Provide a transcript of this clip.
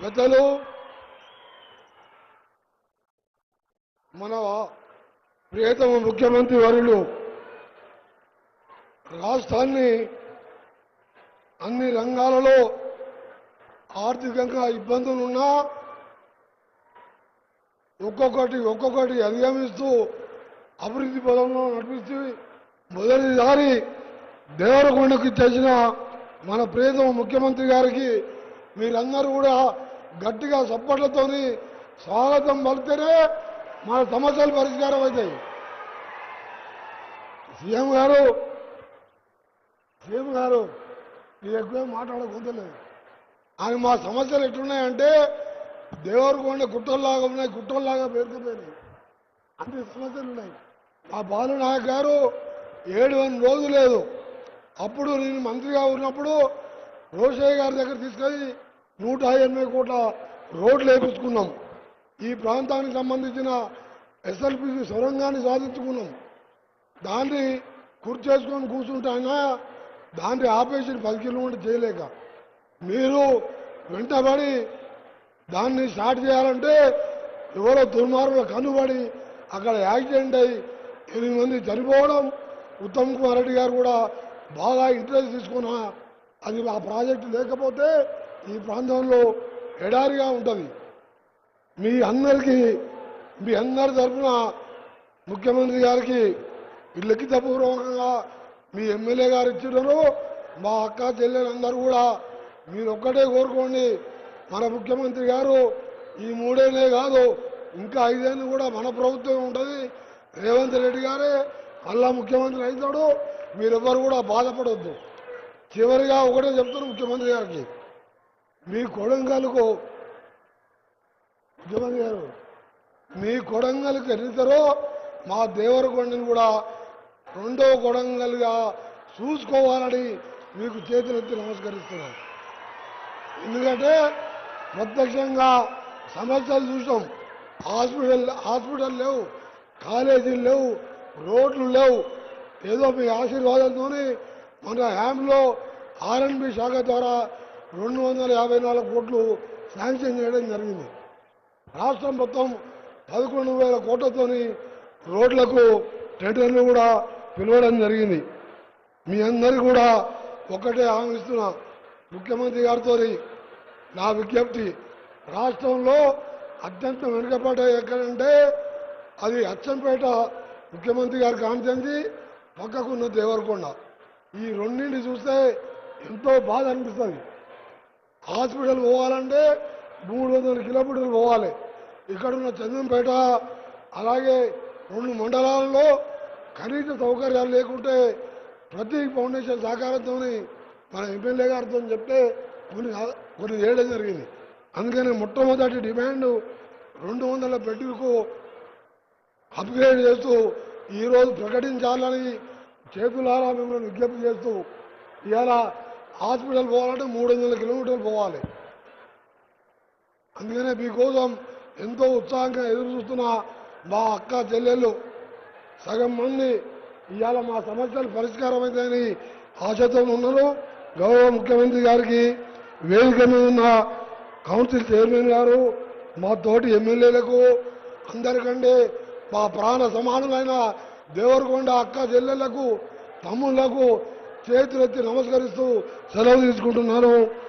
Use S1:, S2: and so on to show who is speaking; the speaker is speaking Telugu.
S1: పెద్దలు మన ప్రియతమ ముఖ్యమంత్రి వర్యులు రాష్ట్రాన్ని అన్ని రంగాలలో ఆర్థికంగా ఇబ్బందులున్నా ఒక్కొక్కటి అధిగమిస్తూ అభివృద్ధి పదంలో నడిపిస్తూ మొదటిసారి దేవరకొండకు చేసిన మన ప్రియతమ ముఖ్యమంత్రి గారికి మీరందరూ కూడా గట్టిగా సపోర్ట్లతోని స్వాగతం పలికితేనే మన సమస్యలు పరిష్కారం అవుతాయి. సీఎం గారు ఇది ఎక్కువ మాట్లాడకుంటలేదు. ఆయన మా సమస్యలు ఎట్లున్నాయంటే దేవరకొండ గుట్టల్లాగా ఉన్నాయి, గుట్టల్లాగా పేరుకుపోయినాయి. అన్ని సమస్యలు ఉన్నాయి. మా బాలునాయక్ గారు 7 రోజు లేదు. అప్పుడు నేను మంత్రిగా ఉన్నప్పుడు రోషయ్య గారి దగ్గర తీసుకెళ్ళి 180 కోట్ల రోడ్లు వేపించుకున్నాం. ఈ ప్రాంతానికి సంబంధించిన ఎస్ఎల్పిసి సొరంగాన్ని సాధించుకున్నాం. దాన్ని చేసుకొని కూర్చుంటానా దాన్ని ఆపేసి 10 కిలోమీటర్లు చేయలేక మీరు వెంటబడి దాన్ని స్టార్ట్ చేయాలంటే ఎవరో దుర్మార్గులు కనుబడి అక్కడ యాక్సిడెంట్ అయ్యి 8 మంది చనిపోవడం. ఉత్తమ్ కుమార్ రెడ్డి గారు కూడా బాగా ఇంట్రెస్ట్ తీసుకున్నా అది ఆ ప్రాజెక్టు లేకపోతే ఈ ప్రాంతంలో ఎడారిగా ఉంటుంది. మీ అందరి తరఫున ముఖ్యమంత్రి గారికి లిఖితపూర్వకంగా మీ ఎమ్మెల్యే గారు ఇచ్చినారు. మా అక్క చెల్లెలందరూ కూడా మీరు ఒక్కటే కోరుకోండి, మన ముఖ్యమంత్రి గారు ఈ 3 ఏళ్ళే కాదు ఇంకా 5 ఏళ్ళు కూడా మన ప్రభుత్వం ఉంటుంది. రేవంత్ రెడ్డి గారే మళ్ళా ముఖ్యమంత్రి అవుతాడు. మీరెవ్వరు కూడా బాధపడవద్దు. చివరిగా ఒకటే చెప్తాను ముఖ్యమంత్రి గారికి, మీ కొడంగల్కు ముఖ్యమంత్రి గారు మీ కొడంగల్కి ఎన్నితారో మా దేవరకొండని కూడా 2వ కొడంగల్గా చూసుకోవాలని మీకు చేతులెత్తి నమస్కరిస్తున్నాను. ఎందుకంటే ప్రత్యక్షంగా సమస్యలు చూసాం. హాస్పిటల్ లేవు, కాలేజీలు లేవు, రోడ్లు లేవు. ఏదో మీ ఆశీర్వాదంతో మన హ్యాంలో ఆర్ఎన్బి శాఖ ద్వారా 254 కోట్లు శాంక్షన్ చేయడం జరిగింది. రాష్ట్రం మొత్తం 11,000 కోట్లతోని రోడ్లకు టెండర్లు కూడా పిలవడం జరిగింది. మీ అందరికీ కూడా ఒకటే హామీ ఇస్తున్నా, ముఖ్యమంత్రి గారితో నా విజ్ఞప్తి, రాష్ట్రంలో అత్యంత వెనుకబడ్డ ఎక్కడంటే అది అచ్చంపేట ముఖ్యమంత్రి గారి కాన్స్టిట్యున్సీ, పక్కకున్న దేవరకొండ. ఈ రెండింటిని చూస్తే ఎంతో బాధ అనిపిస్తుంది. హాస్పిటల్ పోవాలంటే 300 కిలోమీటర్లు పోవాలి. ఇక్కడున్న చందంపేట అలాగే 2 మండలాల్లో కనీస సౌకర్యాలు లేకుంటే ప్రతి ఫౌండేషన్ సహకారంతో మన ఎమ్మెల్యే గారితో చెప్తే కొన్ని చేయడం జరిగింది. అందుకని మొట్టమొదటి డిమాండ్ 200 బెడ్లకు అప్గ్రేడ్ చేస్తూ ఈరోజు ప్రకటించాలని చేతులారా మిమ్మల్ని విజ్ఞప్తి చేస్తూ, ఇవాళ హాస్పిటల్ పోవాలంటే 300 కిలోమీటర్లు పోవాలి. అందుకనే మీకోసం ఎంతో ఉత్సాహంగా ఎదురు చూస్తున్న మా అక్క చెల్లెళ్ళు సగం మంది ఇవాళ మా సమస్యలు పరిష్కారం అవుతాయని ఆశతో ఉన్నారు. గౌరవ ముఖ్యమంత్రి గారికి వేదిక మీద ఉన్న కౌన్సిల్ చైర్మన్ గారు, మా తోటి ఎమ్మెల్యేలకు అందరికంటే మా ప్రాణ సమానులైన దేవరకొండ అక్క చెల్లెళ్లకు తమ్ముళ్లకు చేతులెత్తి నమస్కరిస్తూ సెలవు తీసుకుంటున్నాను.